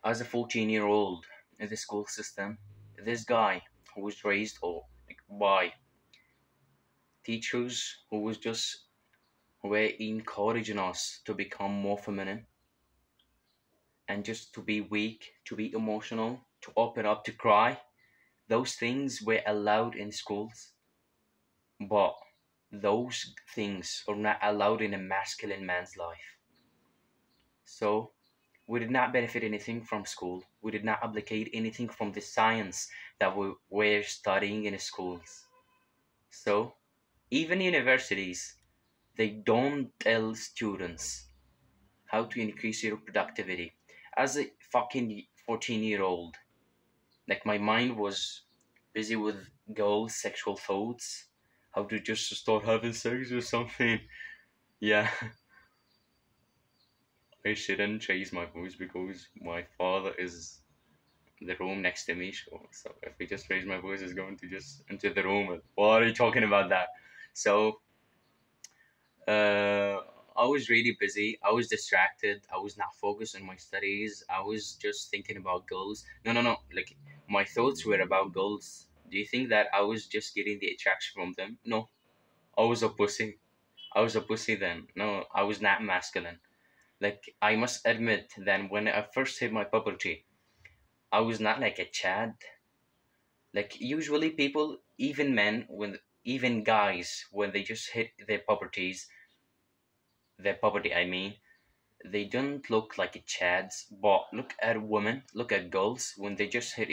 As a 14-year-old in the school system, this guy who was raised by teachers who was just were encouraging us to become more feminine and just to be weak, to be emotional, to open up, to cry. Those things were allowed in schools, but those things are not allowed in a masculine man's life. So we did not benefit anything from school. We did not applicate anything from the science that we were studying in schools. So even universities, they don't tell students how to increase your productivity. As a fucking 14-year-old, like my mind was busy with girls, sexual thoughts, how to just start having sex or something. Yeah, I shouldn't raise my voice because my father is the room next to me. So if we just raise my voice, it's going to just into the room. And, what are you talking about that? So uh, I was really busy. I was distracted. I was not focused on my studies. I was just thinking about goals. No, no, no. Like my thoughts were about goals. Do you think that I was just getting the attraction from them? No, I was a pussy. I was a pussy then. No, I was not masculine. Like I must admit that when I first hit my puberty, I was not like a Chad. Like usually people, even men, when even guys, when they just hit their puberty, I mean, they don't look like a Chads. But look at women, look at girls when they just hit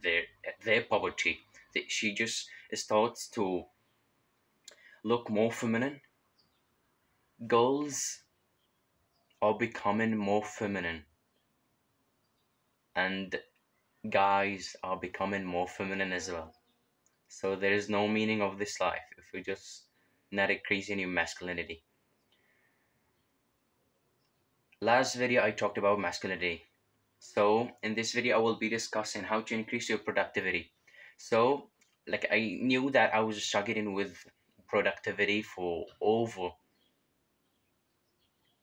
their puberty. She just starts to look more feminine. Girls are becoming more feminine, and guys are becoming more feminine as well. So there is no meaning of this life if we just not increasing your masculinity. Last video I talked about masculinity. So in this video I will be discussing how to increase your productivity. So like I knew that I was struggling with productivity for over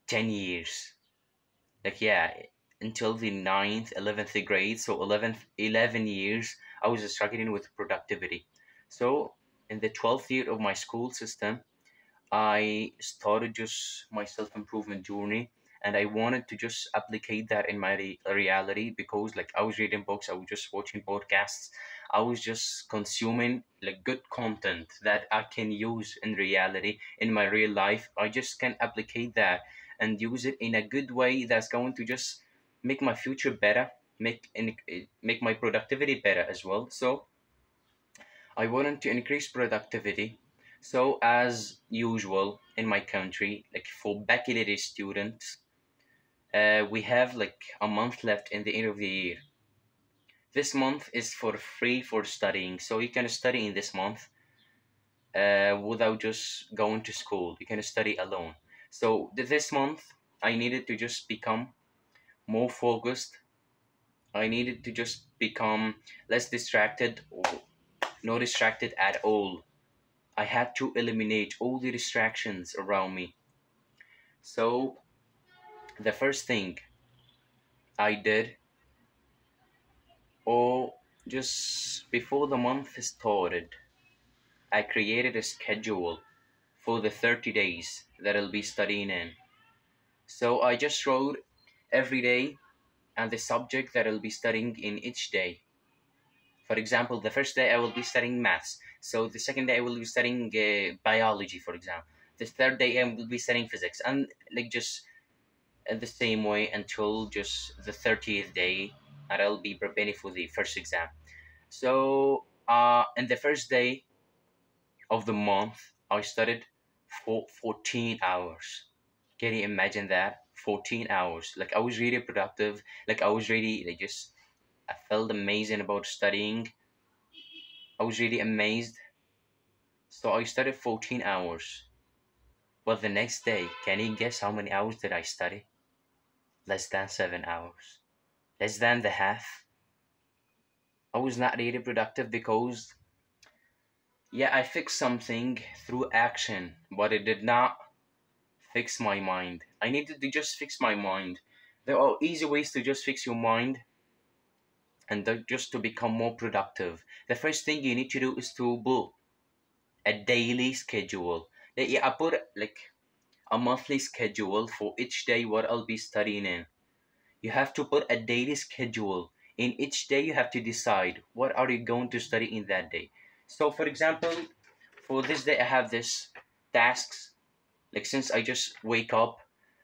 10 years. Like yeah, until the ninth, 11th grade. So 11 years I was struggling with productivity. So in the 12th year of my school system, I started just my self improvement journey, and I wanted to just applicate that in my reality because like I was reading books, I was just watching podcasts, I was just consuming like good content that I can use in reality in my real life. I just can applicate that and use it in a good way that's going to just make my future better, make my productivity better as well. So I wanted to increase productivity. So as usual in my country, like for bachelor students, we have like a month left in the end of the year. This month is for free for studying, so you can study in this month without just going to school. You can study alone. So this month, I needed to just become more focused. I needed to just become less distracted or no distracted at all. I had to eliminate all the distractions around me. So, the first thing I did, or just before the month started, I created a schedule for the 30 days that I'll be studying in. So, I just wrote every day and the subject that I'll be studying in each day. For example, the first day I will be studying maths. So, the second day I will be studying biology, for example. The third day I will be studying physics, and like just the same way until just the 30th day, and I'll be preparing for the first exam. So in the first day of the month I studied for 14 hours. Can you imagine that? 14 hours. Like I was really productive. Like I was really like just I felt amazing about studying. I was really amazed. So I studied 14 hours. But the next day, can you guess how many hours did I study? Less than 7 hours. Less than the half. I was not really productive because, yeah, I fixed something through action, but it did not fix my mind. I needed to just fix my mind. There are easy ways to just fix your mind and just to become more productive. The first thing you need to do is to put a daily schedule. Yeah, I put like a monthly schedule for each day what I'll be studying in. You have to put a daily schedule. In each day, you have to decide what are you going to study in that day. So, for example, for this day, I have this tasks. Like since I just wake up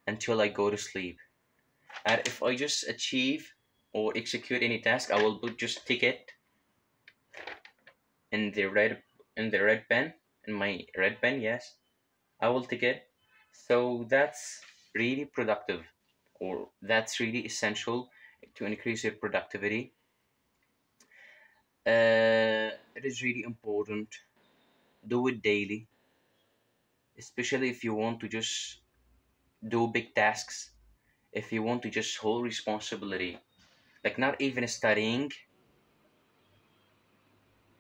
until I go to sleep, and if I just achieve or execute any task, I will put just tick it in the red pen in my red pen. Yes, I will tick it. So that's really productive, or that's really essential to increase your productivity. It is really important. Do it daily, especially if you want to just do big tasks. If you want to just hold responsibility, like not even studying.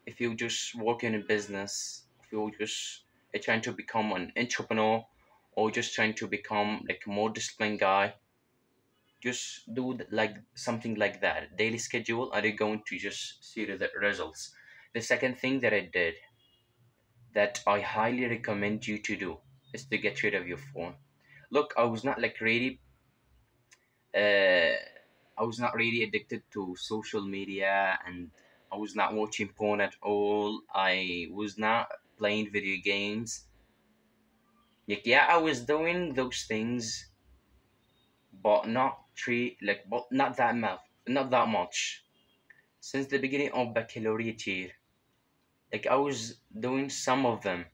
If you just work in a business, if you just trying to become an entrepreneur, or just trying to become like a more disciplined guy, just do like something like that. Daily schedule. Are you going to just see the results? The second thing that I did that I highly recommend you to do is to get rid of your phone. Look, uh, I was not really addicted to social media, and I was not watching porn at all. I was not playing video games. Like, yeah, I was doing those things, but not that much. Not that much. Since the beginning of baccalaureate year, like I was doing some of them.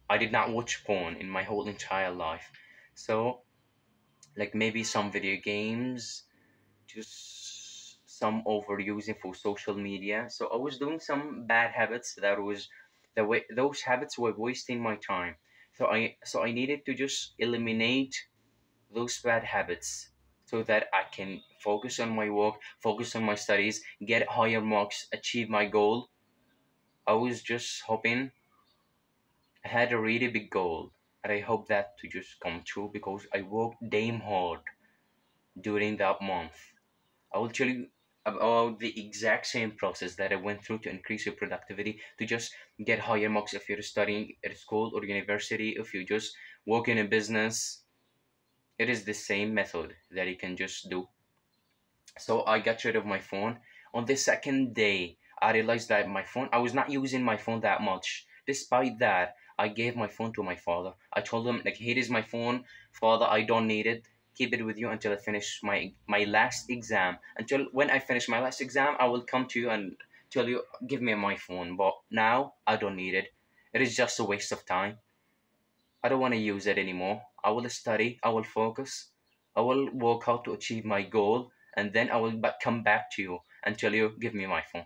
I did not watch porn in my whole entire life. So, like maybe some video games, just some overusing for social media. So I was doing some bad habits that was the way those habits were wasting my time. So I needed to just eliminate those bad habits so that I can focus on my work, focus on my studies, get higher marks, achieve my goal. I was just hoping I had a really big goal, and I hope that to just come true because I worked damn hard during that month. I will tell you about the exact same process that I went through to increase your productivity, to just get higher marks if you're studying at school or university, if you just work in a business. It is the same method that you can just do. So I got rid of my phone. On the second day, I realized that I was not using my phone that much. Despite that, I gave my phone to my father. I told him, like, here is my phone, father, I don't need it. Keep it with you until I finish my last exam. Until when I finish my last exam, I will come to you and tell you, give me my phone. But now, I don't need it. It is just a waste of time. I don't want to use it anymore. I will study, I will focus, I will work out to achieve my goal, and then I will come back to you and tell you, give me my phone.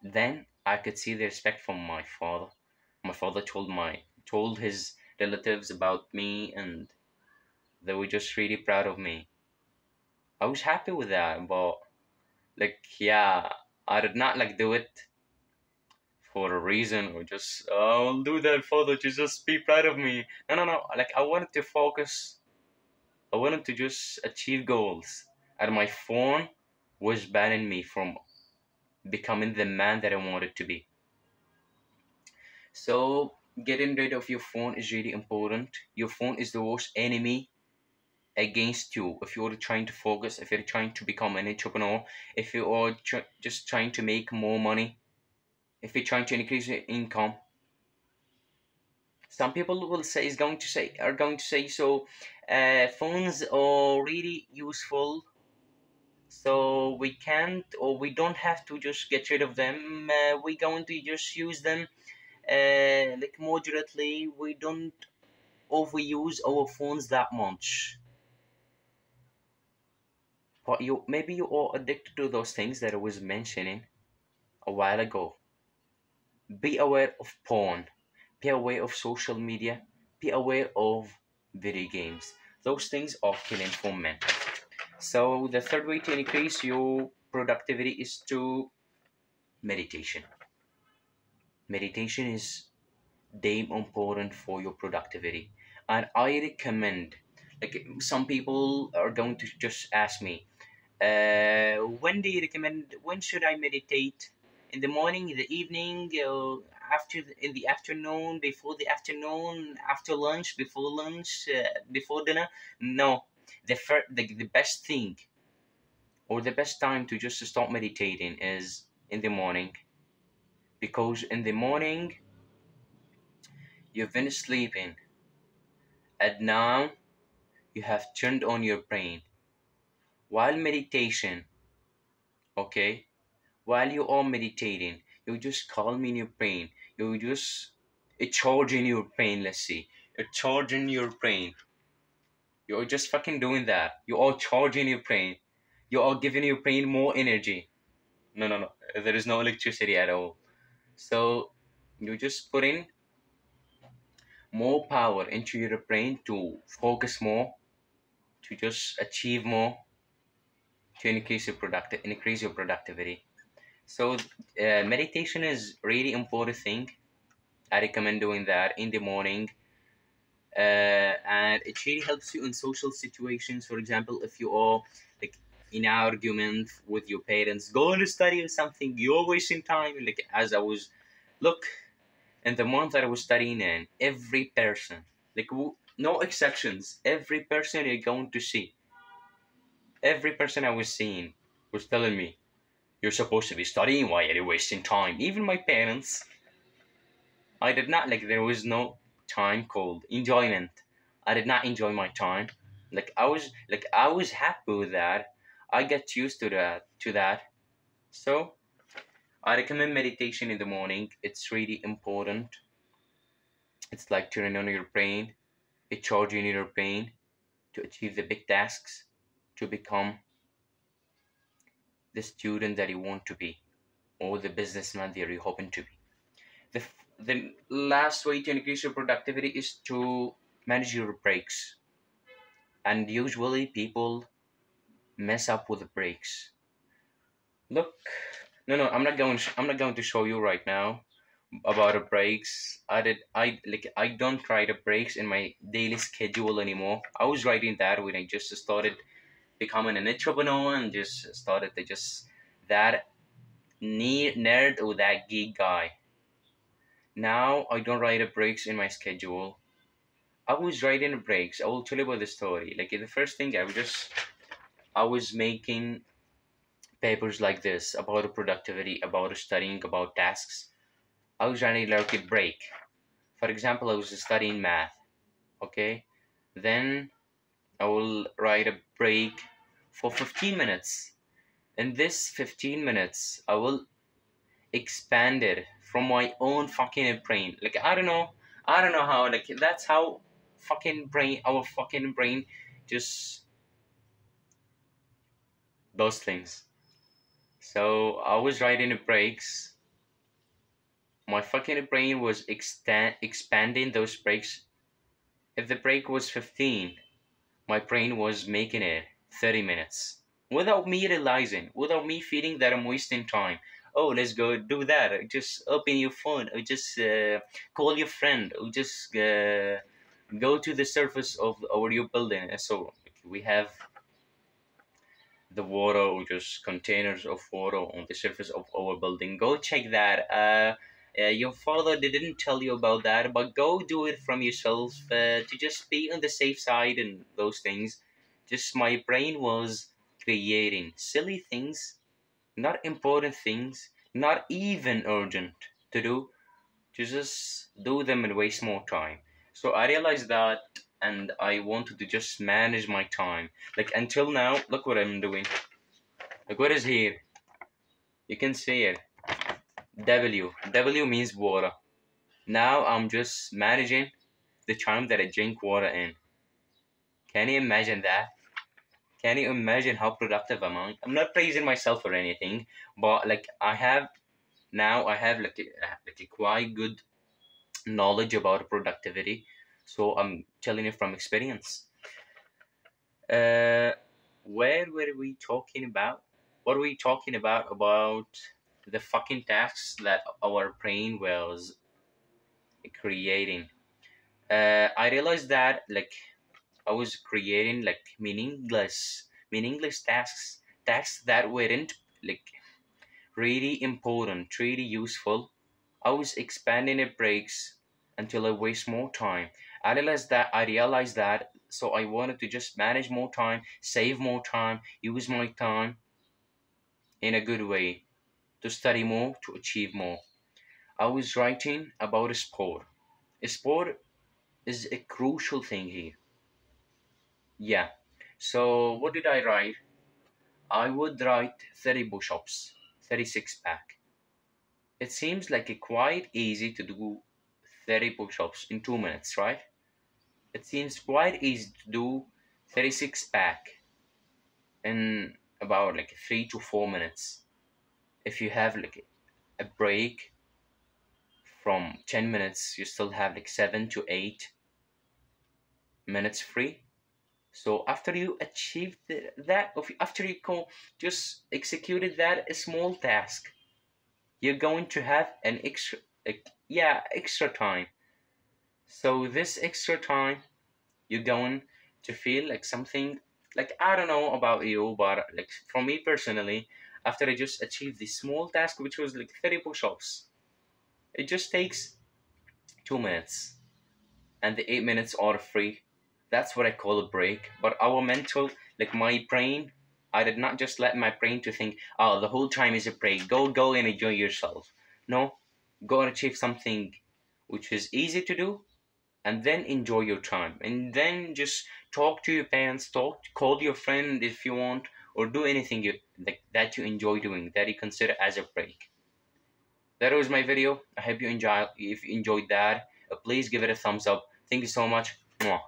Then I could see the respect from my father. My father told his relatives about me, and they were just really proud of me. I was happy with that, but like yeah, I did not like do it for a reason or just I'll do that father to just be proud of me. No, no, no. Like I wanted to focus. I wanted to just achieve goals, and my phone was banning me from becoming the man that I wanted to be. So, getting rid of your phone is really important. Your phone is the worst enemy against you. If you're trying to focus, if you're trying to become an entrepreneur, if you are just trying to make more money, if you're trying to increase your income, some people will say is going to say are going to say so. Phones are really useful, so we can't or we don't have to just get rid of them. We're going to just use them like moderately. We don't overuse our phones that much. But you maybe you are addicted to those things that I was mentioning a while ago. Be aware of porn, be aware of social media, be aware of video games. Those things are killing for men. So the third way to increase your productivity is to meditation. Meditation is damn important for your productivity, and I recommend Like some people are going to just ask me, when do you recommend? When should I meditate? In the morning, in the evening, in the afternoon, before the afternoon, after lunch, before lunch, before dinner? No, the best thing or the best time to just start meditating is in the morning, because in the morning you've been sleeping, and now you have turned on your brain while meditation. Okay, while you are meditating, you just calming your brain. You just charging your brain. Let's see, you're charging your brain. You're just fucking doing that. You are charging your brain. You are giving your brain more energy. No, no, no. There is no electricity at all. So you just put in more power into your brain to focus more, to just achieve more, to increase your productivity. So meditation is really important thing. I recommend doing that in the morning, and it really helps you in social situations. For example, if you are like in an argument with your parents, go and study or something, you're wasting time. Like as I was, look, in the month that I was studying in, every person, like no exceptions, every person you're going to see, every person I was seeing was telling me, "You're supposed to be studying. Why are you wasting time?" Even my parents. I did not like. There was no time called enjoyment. I did not enjoy my time. I was happy with that. I get used to that. So I recommend meditation in the morning. It's really important. It's like turning on your brain. It charging your brain to achieve the big tasks, to become the student that you want to be, or the businessman that you're hoping to be. The last way to increase your productivity is to manage your breaks. And usually people mess up with the breaks. Look, no, no, I'm not going to show you right now about the breaks. I don't write the breaks in my daily schedule anymore. I was writing that when I just started becoming an entrepreneur and just started to just that nerd or that geek guy. Now I don't write the breaks in my schedule. I was writing the breaks. I will tell you about the story. Like the first thing I was making papers like this about productivity, about studying, about tasks. I was writing like a break. For example, I was studying math. Okay, then I will write a break for 15 minutes. In this 15 minutes, I will expand it from my own fucking brain. Like I don't know how. Like that's how our fucking brain just does things. So I was writing the breaks. My fucking brain was expanding those breaks. If the break was 15, my brain was making it 30 minutes. Without me realizing, without me feeling that I'm wasting time. Oh, let's go do that. Just open your phone, or just call your friend, or just go to the surface of your building. So we have the water or just containers of water on the surface of our building. Go check that. Your father didn't tell you about that, but go do it from yourself to just be on the safe side and those things. Just my brain was creating silly things, not important things, not even urgent to do, to just do them and waste more time. So I realized that, and I wanted to just manage my time. Like until now, look what I'm doing. Look what is here. You can see it. W. W means water. Now I'm just managing the time that I drink water in. Can you imagine that? Can you imagine how productive am I? I'm not praising myself or anything, but like I have like a quite good knowledge about productivity. So I'm telling you from experience. Uh, where were we talking about? What were we talking about? About the fucking tasks that our brain was creating. I realized that like I was creating like meaningless tasks that weren't like really important, really useful. I was expanding the breaks until I waste more time. I realized that, so I wanted to just manage more time, save more time, use my time in a good way, to study more, to achieve more. I was writing about a sport. A sport is a crucial thing here. Yeah. So what did I write? I would write 30 push-ups, 36 pack. It seems like a quite easy to do 30 push-ups in 2 minutes, right? It seems quite easy to do 36 pack in about like 3 to 4 minutes. If you have like a break from 10 minutes, you still have like 7 to 8 minutes free. So after you achieved that, after you just executed that small task, you're going to have an extra, yeah, extra time. So this extra time, you're going to feel like something, like I don't know about you, but like for me personally, after I just achieved this small task, which was like 30 push-ups, it just takes 2 minutes, and the 8 minutes are free. That's what I call a break. But our mental, like my brain, I did not just let my brain to think, oh, the whole time is a break. Go and enjoy yourself. No, go and achieve something which is easy to do, and then enjoy your time. And then just talk to your parents, call your friend if you want, or do anything that you enjoy doing, that you consider as a break. That was my video. I hope you enjoy. If you enjoyed that, please give it a thumbs up. Thank you so much. Mwah.